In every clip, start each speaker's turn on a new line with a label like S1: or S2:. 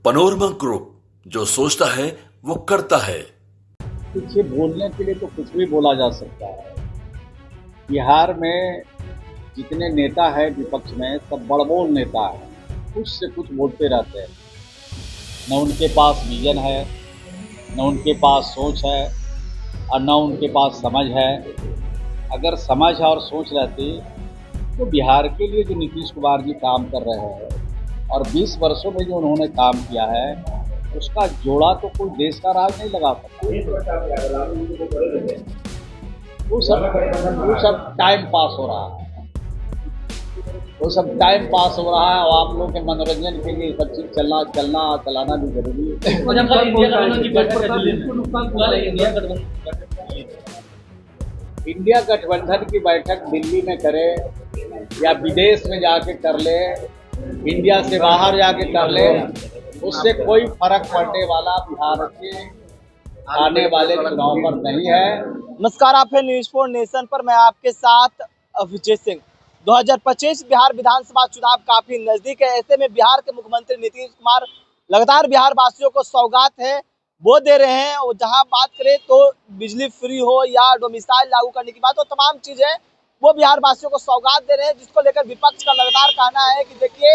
S1: Panorama group, जो सोचता है वो करता है।
S2: देखिए, बोलने के लिए तो कुछ भी बोला जा सकता है। बिहार में जितने नेता है विपक्ष में, सब बड़बोल नेता है, कुछ से कुछ बोलते रहते हैं। न उनके पास विजन है, न उनके पास सोच है, और न उनके पास समझ है। अगर समझ और सोच रहती तो बिहार के लिए जो नीतीश कुमार जी काम कर रहे हैं और 20 वर्षों में जो उन्होंने काम किया है, उसका जोड़ा तो कोई देश का राज नहीं लगा सकता। वो सब टाइम पास हो रहा है, वो सब टाइम पास हो रहा है, और आप लोगों के मनोरंजन के लिए सब चीज चलाना भी जरूरी है। इंडिया गठबंधन की बैठक दिल्ली में करे या विदेश में जाके कर ले, इंडिया से बाहर जाके कर ले, उससे कोई फर्क पड़ने वाला बिहार के आने वाले चुनाव पर नहीं है।
S3: नमस्कार, आप है न्यूज़ 4 नेशन पर। मैं आपके साथ विजय सिंह। 2025 बिहार विधानसभा चुनाव काफी नजदीक है। ऐसे में बिहार के मुख्यमंत्री नीतीश कुमार लगातार बिहार वासियों को सौगात है वो दे रहे हैं। और जहां बात करें तो बिजली फ्री हो या डोमिसाइल लागू करने की बात हो, तमाम चीजें वो बिहार वासियों को सौगात दे रहे हैं, जिसको लेकर विपक्ष का लगातार कहना है कि देखिए,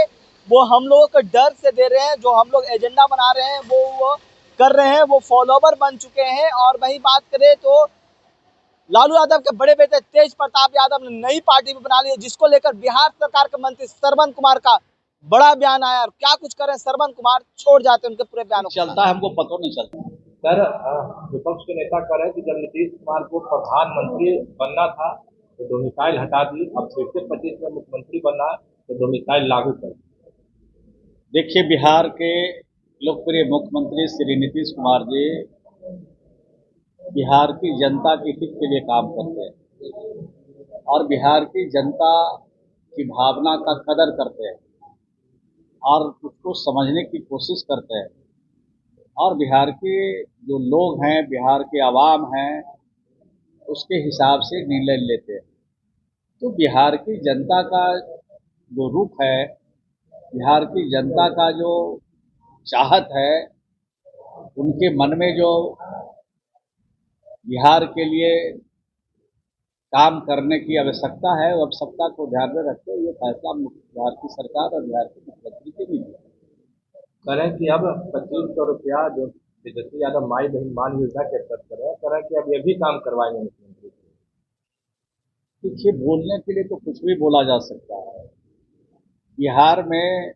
S3: वो हम लोगों को डर से दे रहे हैं। जो हम लोग एजेंडा बना रहे हैं वो कर रहे हैं, वो फॉलोवर बन चुके हैं। और वही बात करें तो लालू यादव के बड़े बेटे तेज प्रताप यादव ने नई पार्टी भी बना ली है, जिसको लेकर बिहार सरकार के मंत्री श्रवण कुमार का बड़ा बयान आया। और क्या कुछ करें श्रवण कुमार, छोड़ जाते हैं उनके पूरे बयानों को।
S2: चलता है, हमको पता नहीं चलता।
S4: सर, विपक्ष के नेता कह रहे हैं कि जब नीतीश कुमार को प्रधानमंत्री बनना था तो डोमिसाइल हटा दी, अब फिर से 25 में मुख्यमंत्री बनना है तो डोमिसाइल लागू कर दी।
S2: देखिए, बिहार के लोकप्रिय मुख्यमंत्री श्री नीतीश कुमार जी बिहार की जनता के हित के लिए काम करते हैं और बिहार की जनता की भावना का कदर करते हैं और उसको समझने की कोशिश करते हैं। और बिहार के जो लोग हैं, बिहार के आवाम हैं, उसके हिसाब से निर्णय लेते हैं। तो बिहार की जनता का जो रुख है, बिहार की जनता का जो चाहत है, उनके मन में जो बिहार के लिए काम करने की आवश्यकता है, वो आवश्यकता को ध्यान में रखते हुए ये फैसला बिहार की सरकार और बिहार के मुख्यमंत्री के भी लिया।
S4: कह रहे हैं कि अब 2500 रुपया जो तेजस्वी यादव माई बहन मान योजना के तहत कर रहे हैं, कह रहे हैं कि अब ये भी काम करवाएंगे मुख्यमंत्री।
S2: देखिए, बोलने के लिए तो कुछ भी बोला जा सकता है। बिहार में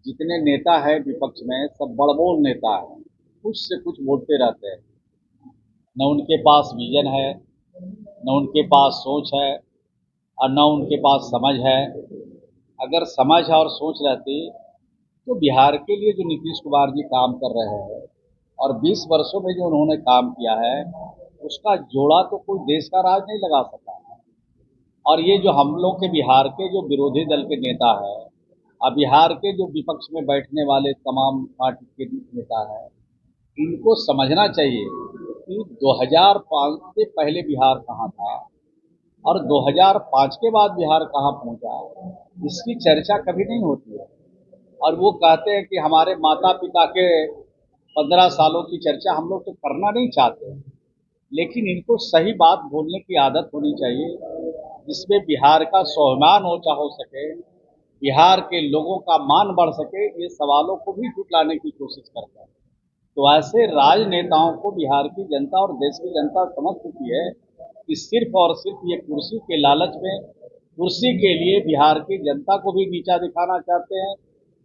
S2: जितने नेता है विपक्ष में, सब बड़बोल नेता है, कुछ से कुछ बोलते रहते हैं। न उनके पास विजन है, न उनके पास सोच है, और न उनके पास समझ है। अगर समझ और सोच रहती तो बिहार के लिए जो नीतीश कुमार जी काम कर रहे हैं और 20 वर्षों में जो उन्होंने काम किया है, उसका जोड़ा तो कोई देश का राज नहीं लगा सका। और ये जो हम लोग के बिहार के जो विरोधी दल के नेता है और बिहार के जो विपक्ष में बैठने वाले तमाम पार्टी के नेता है, इनको समझना चाहिए कि 2005 से पहले बिहार कहाँ था और 2005 के बाद बिहार कहाँ पहुंचा, इसकी चर्चा कभी नहीं होती है। और वो कहते हैं कि हमारे माता पिता के 15 सालों की चर्चा हम लोग तो करना नहीं चाहते, लेकिन इनको सही बात बोलने की आदत होनी चाहिए, जिसमें बिहार का स्वाभिमान ऊंचा हो सके, बिहार के लोगों का मान बढ़ सके। ये सवालों को भी जुटाने की कोशिश करता है। तो ऐसे राजनेताओं को बिहार की जनता और देश की जनता समझ चुकी है कि सिर्फ और सिर्फ ये कुर्सी के लालच में, कुर्सी के लिए बिहार की जनता को भी नीचा दिखाना चाहते हैं,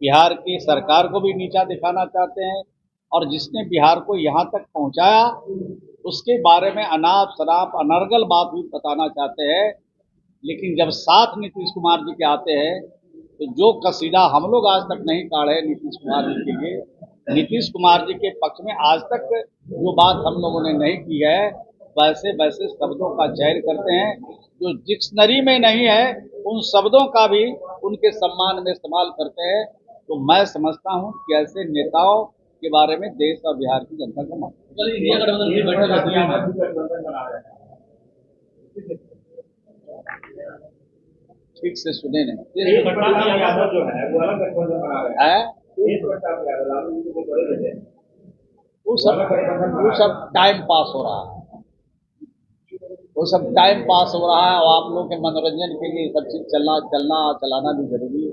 S2: बिहार की सरकार को भी नीचा दिखाना चाहते हैं। और जिसने बिहार को यहाँ तक पहुँचाया, उसके बारे में अनाप शनाप अनर्गल बात भी बताना चाहते हैं। लेकिन जब साथ नीतीश कुमार जी के आते हैं, तो जो कसीदा हम लोग आज तक नहीं काढ़े नीतीश कुमार जी के लिए, नीतीश कुमार जी के पक्ष में आज तक जो बात हम लोगों ने नहीं की है, वैसे वैसे शब्दों का चयन करते हैं जो डिक्शनरी में नहीं है, उन शब्दों का भी उनके सम्मान में इस्तेमाल करते हैं। तो मैं समझता हूँ कि ऐसे नेताओं के बारे में देश और बिहार की जनता को मालूम। ठीक से सुने नहीं
S4: यादव जो है वो अलग गठबंधन बना रहे हैं।
S2: वो सब टाइम पास हो रहा है, वो सब टाइम पास हो रहा है और आप लोग के मनोरंजन के लिए सब चीज चलाना भी जरूरी है।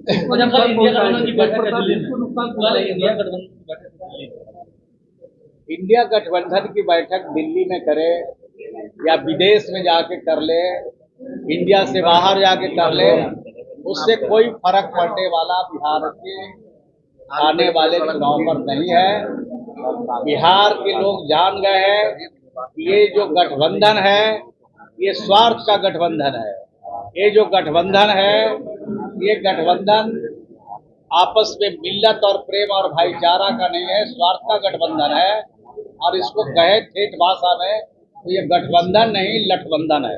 S2: इंडिया गठबंधन की बैठक दिल्ली में करे या विदेश में जाके कर ले, इंडिया से बाहर जाके कर ले, उससे कोई फर्क पड़ने वाला बिहार के आने वाले चुनाव पर नहीं है। बिहार के लोग जान गए हैं कि ये जो गठबंधन है ये स्वार्थ का गठबंधन है। ये जो गठबंधन है ये गठबंधन आपस में मिल्लत और प्रेम और भाईचारा का नहीं है, स्वार्थ का गठबंधन है। और इसको कहे ठेठ भाषा में तो ये गठबंधन नहीं लठबंधन है।